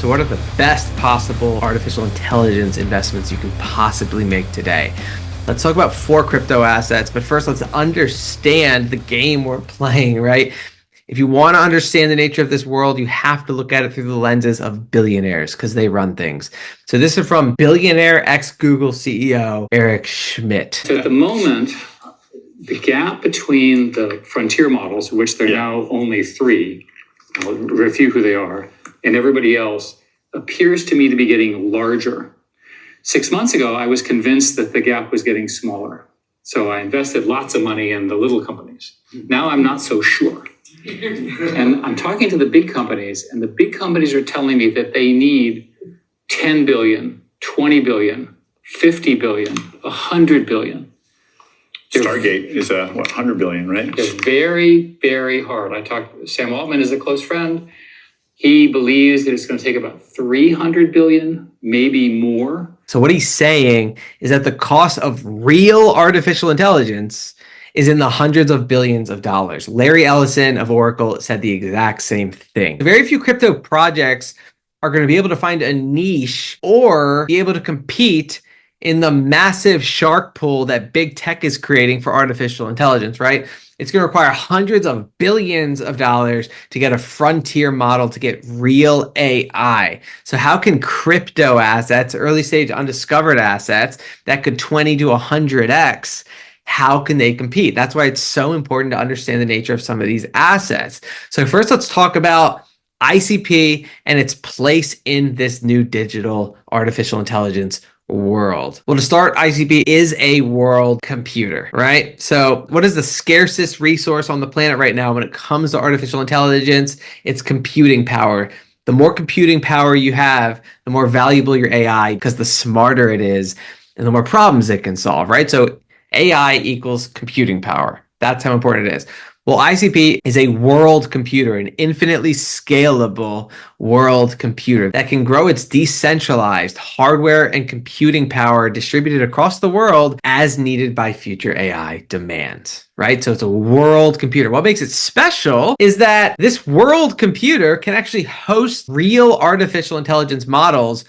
So what are the best possible artificial intelligence investments you can possibly make today? Let's talk about 4 crypto assets, but first let's understand the game we're playing, right? If you want to understand the nature of this world, you have to look at it through the lenses of billionaires because they run things. So this is from billionaire ex-Google CEO Eric Schmidt. So at the moment, the gap between the frontier models, which there are now only 3, I'll review who they are, and everybody else, appears to me to be getting larger. 6 months ago, I was convinced that the gap was getting smaller. So I invested lots of money in the little companies. Now I'm not so sure. And I'm talking to the big companies, and the big companies are telling me that they need 10 billion, 20 billion, 50 billion, 100 billion. Stargate is 100 billion, right? They're very, very hard. I talked, Sam Altman is a close friend. He believes that it's going to take about 300 billion, maybe more. So what he's saying is that the cost of real artificial intelligence is in the hundreds of billions of dollars. Larry Ellison of Oracle said the exact same thing. Very few crypto projects are going to be able to find a niche or be able to compete in the massive shark pool that big tech is creating for artificial intelligence, right? It's going to require hundreds of billions of dollars to get a frontier model to get real AI. So how can crypto assets, early stage undiscovered assets that could 20 to 100x, how can they compete? That's why it's so important to understand the nature of some of these assets. So first, let's talk about ICP and its place in this new digital artificial intelligence world. Well, to start, ICP is a world computer, right? So what is the scarcest resource on the planet right now when it comes to artificial intelligence? It's computing power. The more computing power you have, the more valuable your AI, because the smarter it is and the more problems it can solve, right? So AI equals computing power. That's how important it is. Well, ICP is a world computer, an infinitely scalable world computer that can grow its decentralized hardware and computing power distributed across the world as needed by future AI demands, right? So it's a world computer. What makes it special is that this world computer can actually host real artificial intelligence models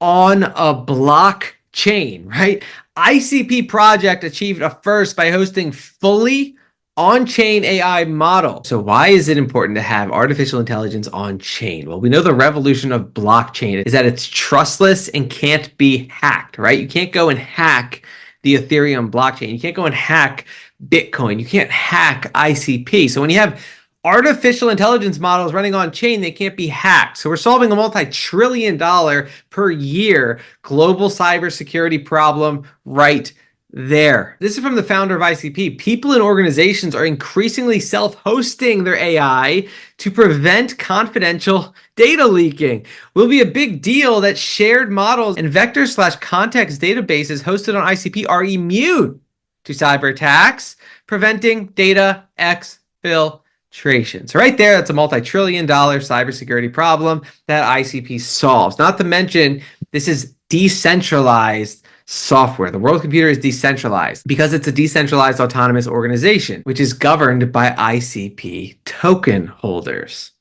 on a blockchain, right? ICP project achieved a first by hosting fully on-chain AI model. So why is it important to have artificial intelligence on-chain? Well, we know the revolution of blockchain is that it's trustless and can't be hacked, right? You can't go and hack the Ethereum blockchain. You can't go and hack Bitcoin. You can't hack ICP. So when you have artificial intelligence models running on chain, they can't be hacked. So we're solving a multi-trillion-dollar per year global cybersecurity problem right there. This is from the founder of ICP. People and organizations are increasingly self-hosting their AI to prevent confidential data leaking. Will be a big deal that shared models and vector/context databases hosted on ICP are immune to cyber attacks, preventing data exfiltration. So right there, that's a multi-trillion-dollar cybersecurity problem that ICP solves. Not to mention, this is decentralized software. The world computer is decentralized because it's a decentralized autonomous organization, which is governed by ICP token holders,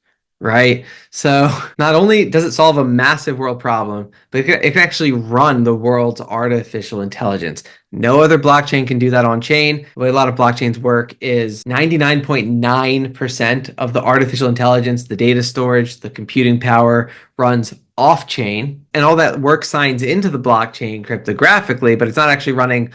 right? So not only does it solve a massive world problem, but it can actually run the world's artificial intelligence. No other blockchain can do that on chain. The way a lot of blockchains work is 99.9% of the artificial intelligence, the data storage, the computing power runs off chain, and all that work signs into the blockchain cryptographically, but it's not actually running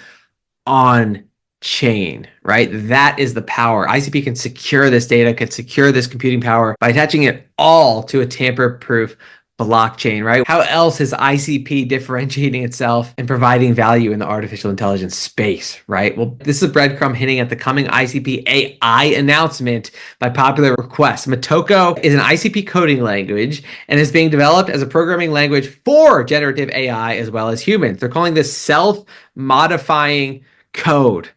on chain, right? That is the power. ICP can secure this data, can secure this computing power by attaching it all to a tamper-proof blockchain, right? How else is ICP differentiating itself and providing value in the artificial intelligence space, right? Well, this is a breadcrumb hinting at the coming ICP AI announcement by popular request. Motoko is an ICP coding language and is being developed as a programming language for generative AI as well as humans. They're calling this self-modifying code,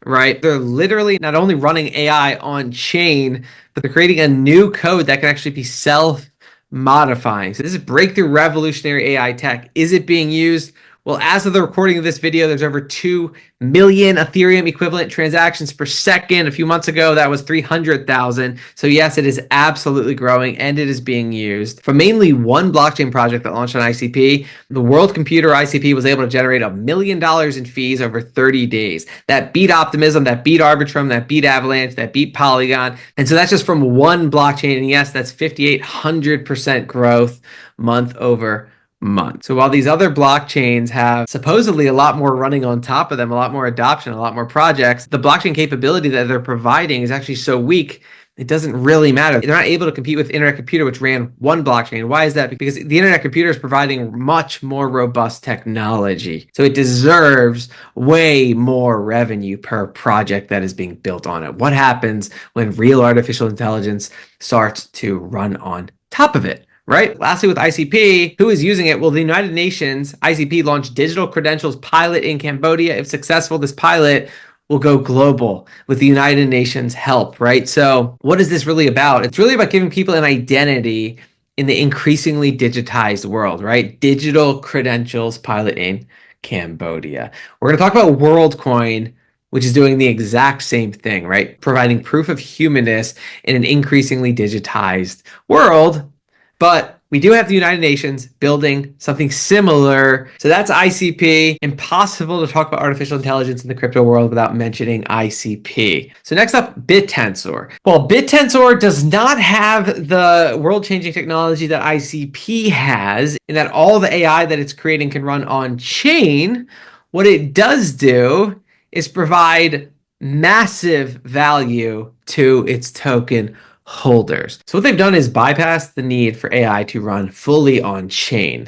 right? They're literally not only running AI on chain, but they're creating a new code that can actually be self-modifying. So this is breakthrough revolutionary AI tech. Is it being used? Well, as of the recording of this video, there's over 2 million Ethereum equivalent transactions per second. A few months ago, that was 300,000. So yes, it is absolutely growing and it is being used. From mainly one blockchain project that launched on ICP, the World Computer ICP was able to generate $1 million in fees over 30 days. That beat Optimism, that beat Arbitrum, that beat Avalanche, that beat Polygon. And so that's just from one blockchain. And yes, that's 5,800% growth month over month. So while these other blockchains have supposedly a lot more running on top of them, a lot more adoption, a lot more projects, the blockchain capability that they're providing is actually so weak, it doesn't really matter. They're not able to compete with Internet Computer, which ran one blockchain. Why is that? Because the Internet Computer is providing much more robust technology. So it deserves way more revenue per project that is being built on it. What happens when real artificial intelligence starts to run on top of it? Right? Lastly, with ICP, who is using it? Well, the United Nations, ICP launched digital credentials pilot in Cambodia. If successful, this pilot will go global with the United Nations help, right? So what is this really about? It's really about giving people an identity in the increasingly digitized world, right? Digital credentials pilot in Cambodia. We're going to talk about Worldcoin, which is doing the exact same thing, right? Providing proof of humanness in an increasingly digitized world. But we do have the United Nations building something similar. So that's ICP. Impossible to talk about artificial intelligence in the crypto world without mentioning ICP. So next up, BitTensor. Well, BitTensor does not have the world-changing technology that ICP has, in that all the AI that it's creating can run on chain. What it does do is provide massive value to its token holders. So what they've done is bypass the need for AI to run fully on chain.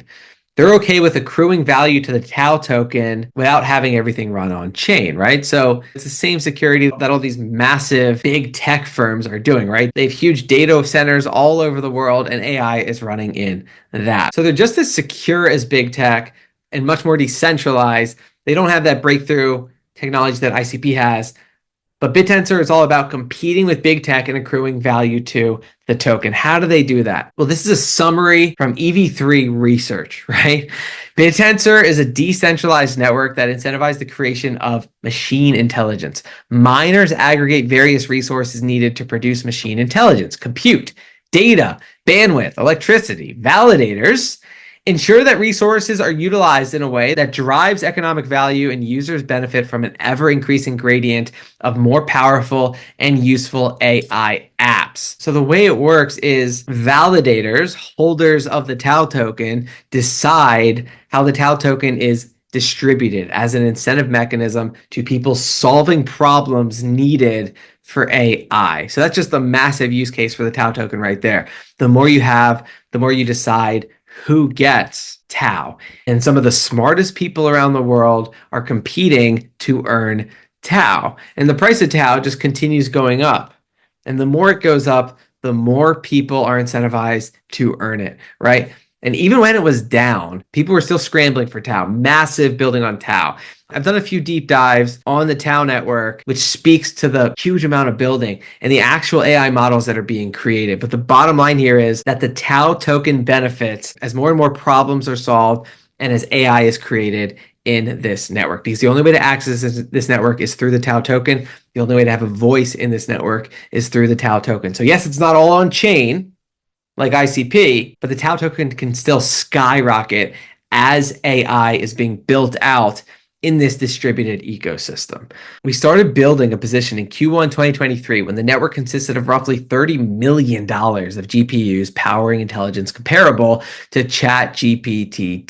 They're okay with accruing value to the Tau token without having everything run on chain, right? So it's the same security that all these massive big tech firms are doing, right? They have huge data centers all over the world and AI is running in that. So they're just as secure as big tech and much more decentralized. They don't have that breakthrough technology that ICP has. But BitTensor is all about competing with big tech and accruing value to the token. How do they do that? Well, this is a summary from EV3 research, right? BitTensor is a decentralized network that incentivizes the creation of machine intelligence. Miners aggregate various resources needed to produce machine intelligence: compute, data, bandwidth, electricity. Validators ensure that resources are utilized in a way that drives economic value and users benefit from an ever-increasing gradient of more powerful and useful AI apps. So the way it works is validators, holders of the Tau token, decide how the Tau token is distributed as an incentive mechanism to people solving problems needed for AI. So that's just a massive use case for the Tau token right there. The more you have, the more you decide who gets Tau. And some of the smartest people around the world are competing to earn Tau. And the price of Tau just continues going up. And the more it goes up, the more people are incentivized to earn it, right? And even when it was down, people were still scrambling for Tau, massive building on Tau. I've done a few deep dives on the Tau network, which speaks to the huge amount of building and the actual AI models that are being created. But the bottom line here is that the Tau token benefits as more and more problems are solved and as AI is created in this network. Because the only way to access this network is through the Tau token. The only way to have a voice in this network is through the Tau token. So yes, it's not all on chain like ICP, but the Tau token can still skyrocket as AI is being built out in this distributed ecosystem. We started building a position in Q1 2023 when the network consisted of roughly $30 million of GPUs powering intelligence comparable to ChatGPT-2.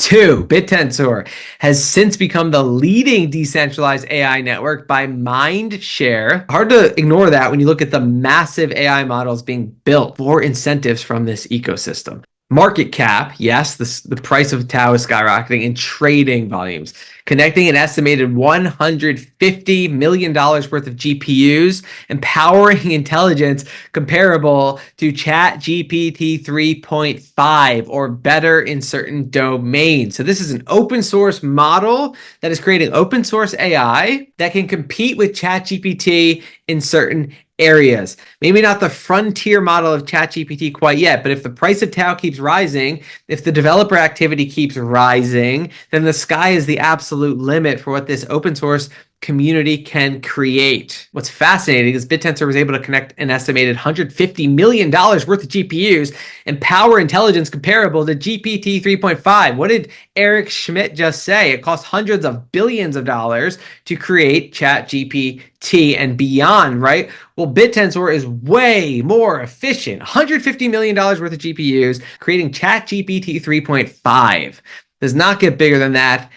BitTensor has since become the leading decentralized AI network by mind share. Hard to ignore that when you look at the massive AI models being built for incentives from this ecosystem. Market cap, yes, the price of Tau is skyrocketing, and trading volumes, connecting an estimated $150 million worth of GPUs and powering intelligence comparable to ChatGPT 3.5 or better in certain domains. So this is an open source model that is creating open source AI that can compete with ChatGPT in certain areas. Maybe not the frontier model of ChatGPT quite yet, but if the price of Tau keeps rising, if the developer activity keeps rising, then the sky is the absolute limit for what this open source community can create. What's fascinating is BitTensor was able to connect an estimated $150 million worth of GPUs and power intelligence comparable to GPT 3.5. What did Eric Schmidt just say? It costs hundreds of billions of dollars to create ChatGPT and beyond, right? Well, BitTensor is way more efficient. $150 million worth of GPUs creating ChatGPT 3.5. Does not get bigger than that.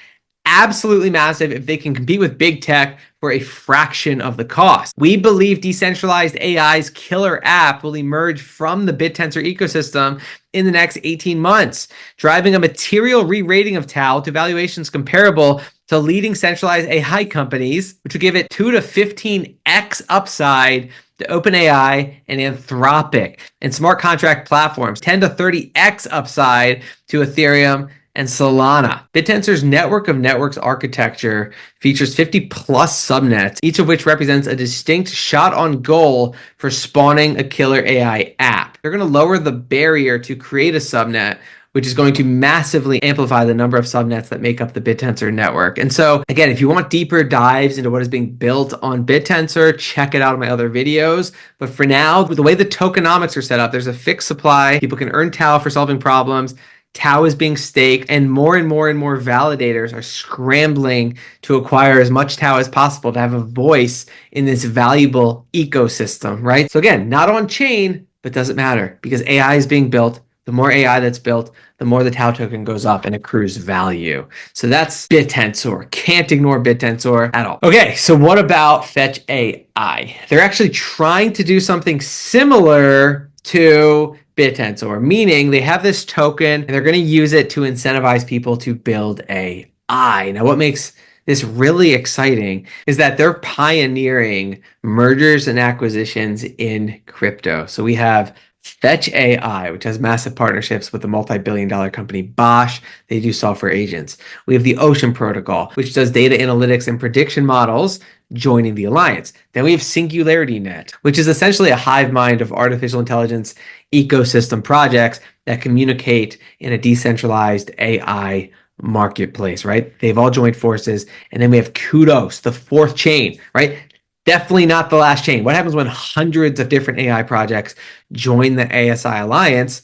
Absolutely massive if they can compete with big tech for a fraction of the cost. We believe decentralized AI's killer app will emerge from the BitTensor ecosystem in the next 18 months, driving a material re-rating of Tau to valuations comparable to leading centralized AI companies, which would give it 2 to 15x upside to OpenAI and Anthropic, and smart contract platforms, 10 to 30x upside to Ethereum and Solana. BitTensor's network of networks architecture features 50 plus subnets, each of which represents a distinct shot on goal for spawning a killer AI app. They're going to lower the barrier to create a subnet, which is going to massively amplify the number of subnets that make up the BitTensor network. And so, again, if you want deeper dives into what is being built on BitTensor, check it out in my other videos. But for now, with the way the tokenomics are set up, there's a fixed supply. People can earn Tau for solving problems. Tau is being staked, and more validators are scrambling to acquire as much Tau as possible to have a voice in this valuable ecosystem, right? So again, not on chain, but doesn't matter because AI is being built. The more AI that's built, the more the Tau token goes up and accrues value. So that's BitTensor. Can't ignore BitTensor at all. Okay, so what about Fetch AI? They're actually trying to do something similar to BitTensor, meaning they have this token and they're going to use it to incentivize people to build AI. Now, what makes this really exciting is that they're pioneering mergers and acquisitions in crypto. So we have Fetch AI, which has massive partnerships with the multi-billion-dollar company Bosch. They do software agents. We have the Ocean Protocol, which does data analytics and prediction models, joining the alliance. Then we have SingularityNet, which is essentially a hive mind of artificial intelligence ecosystem projects that communicate in a decentralized AI marketplace, right? They've all joined forces. And then we have Kudos, the fourth chain, right? Definitely not the last chain. What happens when hundreds of different AI projects join the ASI Alliance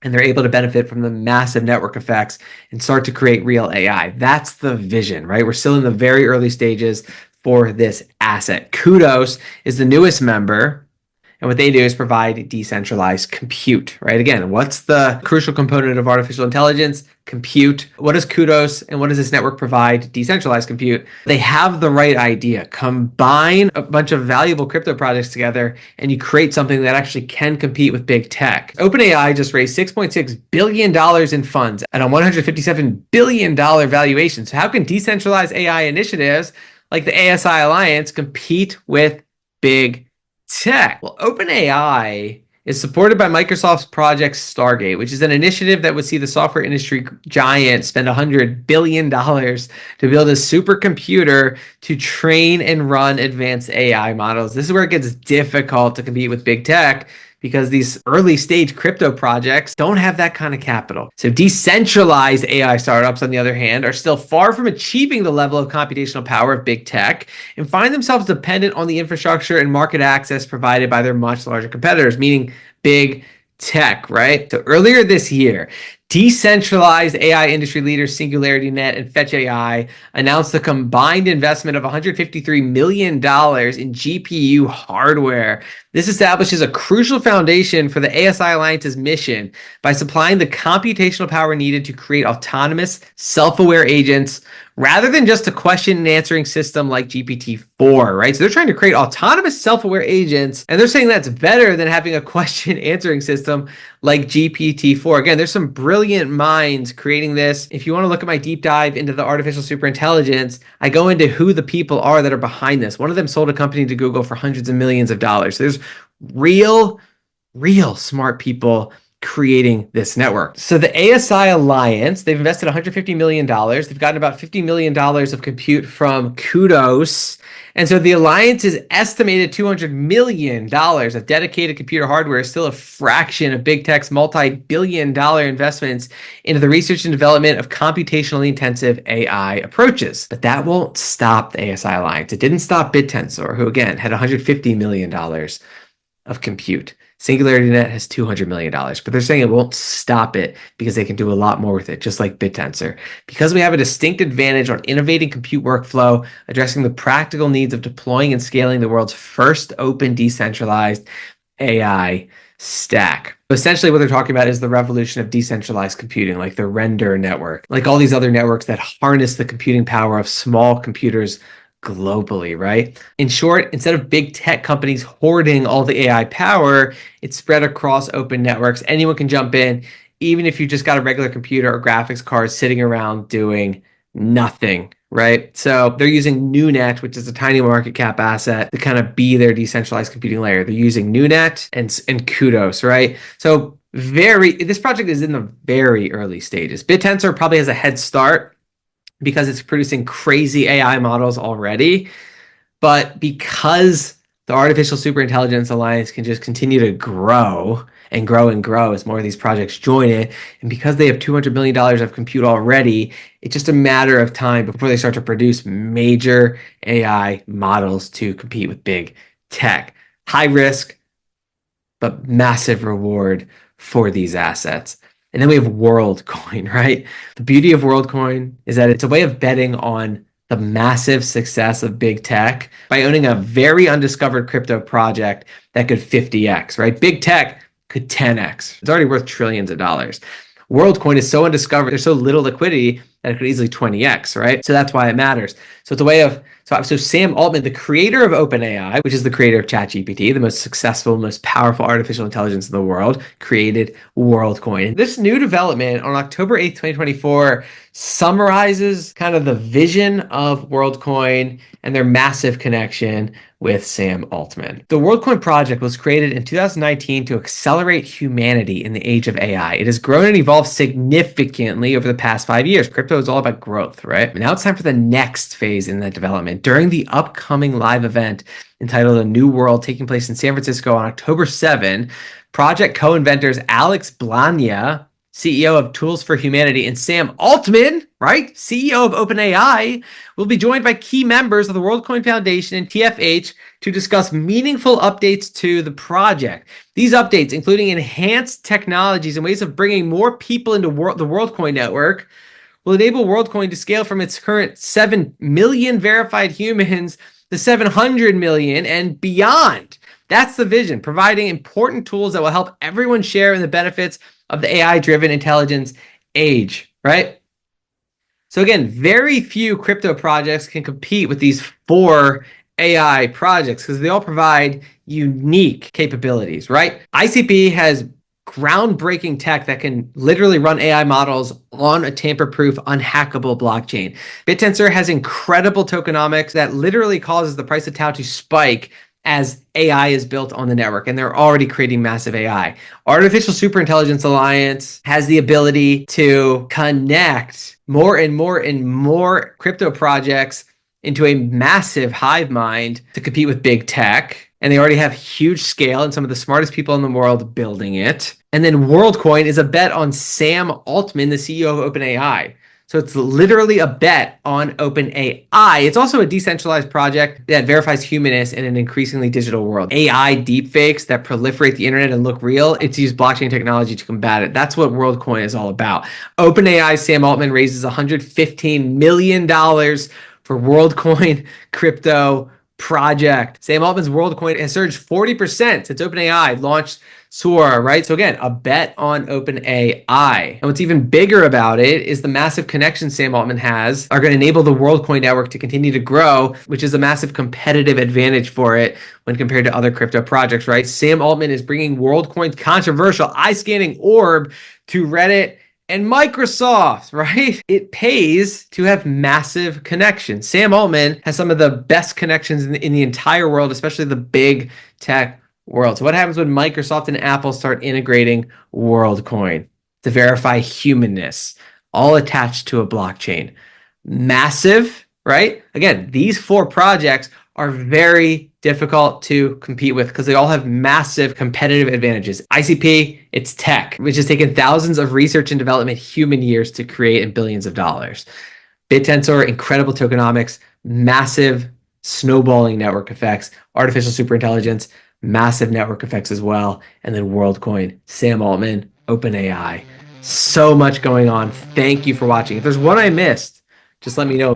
and they're able to benefit from the massive network effects and start to create real AI? That's the vision, right? We're still in the very early stages for this asset. Kudos is the newest member. And what they do is provide decentralized compute, right? Again, what's the crucial component of artificial intelligence? Compute. What does Kudos and what does this network provide? Decentralized compute. They have the right idea. Combine a bunch of valuable crypto projects together and you create something that actually can compete with big tech. OpenAI just raised $6.6 billion in funds at a $157 billion valuation. So how can decentralized AI initiatives like the ASI Alliance compete with big tech? Well, OpenAI is supported by Microsoft's Project Stargate, which is an initiative that would see the software industry giant spend $100 billion to build a supercomputer to train and run advanced AI models. This is where it gets difficult to compete with big tech because these early stage crypto projects don't have that kind of capital. So decentralized AI startups, on the other hand, are still far from achieving the level of computational power of big tech and find themselves dependent on the infrastructure and market access provided by their much larger competitors, meaning big tech, right? So earlier this year, decentralized AI industry leaders SingularityNet and Fetch AI announced a combined investment of $153 million in GPU hardware. This establishes a crucial foundation for the ASI Alliance's mission by supplying the computational power needed to create autonomous, self-aware agents rather than just a question and answering system like GPT-4, right? So they're trying to create autonomous, self-aware agents, and they're saying that's better than having a question answering system like GPT-4. Again, there's some brilliant minds creating this. If you want to look at my deep dive into the artificial superintelligence, I go into who the people are that are behind this. One of them sold a company to Google for hundreds of millions of dollars. So there's real smart people creating this network. So the ASI Alliance, they've invested $150 million. They've gotten about $50 million of compute from Kudos. And so the alliance's estimated $200 million of dedicated computer hardware is still a fraction of big tech's multi-billion-dollar investments into the research and development of computationally intensive AI approaches. But that won't stop the ASI alliance. It didn't stop BitTensor, who again had $150 million of compute. SingularityNet has $200 million, but they're saying it won't stop it because they can do a lot more with it, just like BitTensor. Because we have a distinct advantage on innovating compute workflow, addressing the practical needs of deploying and scaling the world's first open decentralized AI stack. Essentially, what they're talking about is the revolution of decentralized computing, like the Render network, like all these other networks that harness the computing power of small computers globally, right? In short, instead of big tech companies hoarding all the AI power, it's spread across open networks. Anyone can jump in, even if you just got a regular computer or graphics card sitting around doing nothing, right? So they're using NewNet, which is a tiny market cap asset, to kind of be their decentralized computing layer. They're using NewNet and Kudos, right? So this project is in the very early stages. BitTensor probably has a head start because it's producing crazy AI models already. But because the Artificial Superintelligence Alliance can just continue to grow and grow and grow as more of these projects join it, and because they have $200 million of compute already, it's just a matter of time before they start to produce major AI models to compete with big tech. High risk, but massive reward for these assets. And then we have Worldcoin, right? The beauty of Worldcoin is that it's a way of betting on the massive success of big tech by owning a very undiscovered crypto project that could 50x, right? Big tech could 10x. It's already worth trillions of dollars. Worldcoin is so undiscovered, there's so little liquidity that it could easily 20x, right? So that's why it matters. So it's a way of, so Sam Altman, the creator of OpenAI, which is the creator of ChatGPT, the most successful, most powerful artificial intelligence in the world, created Worldcoin. This new development on October 8th, 2024 summarizes kind of the vision of Worldcoin and their massive connection with Sam Altman. The Worldcoin project was created in 2019 to accelerate humanity in the age of AI. It has grown and evolved significantly over the past 5 years. Crypto is all about growth, right? Now it's time for the next phase in that development. During the upcoming live event entitled A New World taking place in San Francisco on October 7, project co-inventors Alex Blania, CEO of Tools for Humanity, and Sam Altman, right, CEO of OpenAI, will be joined by key members of the Worldcoin Foundation and TFH to discuss meaningful updates to the project. These updates, including enhanced technologies and ways of bringing more people into the Worldcoin network, will enable Worldcoin to scale from its current 7 million verified humans to 700 million and beyond. That's the vision, providing important tools that will help everyone share in the benefits of the AI-driven intelligence age, right? So again, very few crypto projects can compete with these 4 AI projects because they all provide unique capabilities, right? ICP has groundbreaking tech that can literally run AI models on a tamper-proof, unhackable blockchain. BitTensor has incredible tokenomics that literally causes the price of Tau to spike as AI is built on the network, and they're already creating massive AI. Artificial Superintelligence Alliance has the ability to connect more and more and more crypto projects into a massive hive mind to compete with big tech. And they already have huge scale and some of the smartest people in the world building it. And then Worldcoin is a bet on Sam Altman, the CEO of OpenAI. So it's literally a bet on OpenAI. It's also a decentralized project that verifies humanness in an increasingly digital world. AI deepfakes that proliferate the internet and look real, it's used blockchain technology to combat it. That's what Worldcoin is all about. OpenAI's Sam Altman raises $115 million for Worldcoin crypto project. Sam Altman's Worldcoin has surged 40% since OpenAI launched Sora, right? So again, a bet on OpenAI. And what's even bigger about it is the massive connections Sam Altman has are going to enable the Worldcoin network to continue to grow, which is a massive competitive advantage for it when compared to other crypto projects, right? Sam Altman is bringing Worldcoin's controversial eye-scanning orb to Reddit and Microsoft, right? It pays to have massive connections. Sam Altman has some of the best connections in the entire world, especially the big tech world. So what happens when Microsoft and Apple start integrating Worldcoin to verify humanness, all attached to a blockchain? Massive, right? Again, these 4 projects are very difficult to compete with because they all have massive competitive advantages. ICP, it's tech, which has taken thousands of research and development human years to create and billions of dollars. BitTensor, incredible tokenomics, massive snowballing network effects, artificial superintelligence, massive network effects as well, and then Worldcoin, Sam Altman, OpenAI. So much going on. Thank you for watching. If there's one I missed, just let me know.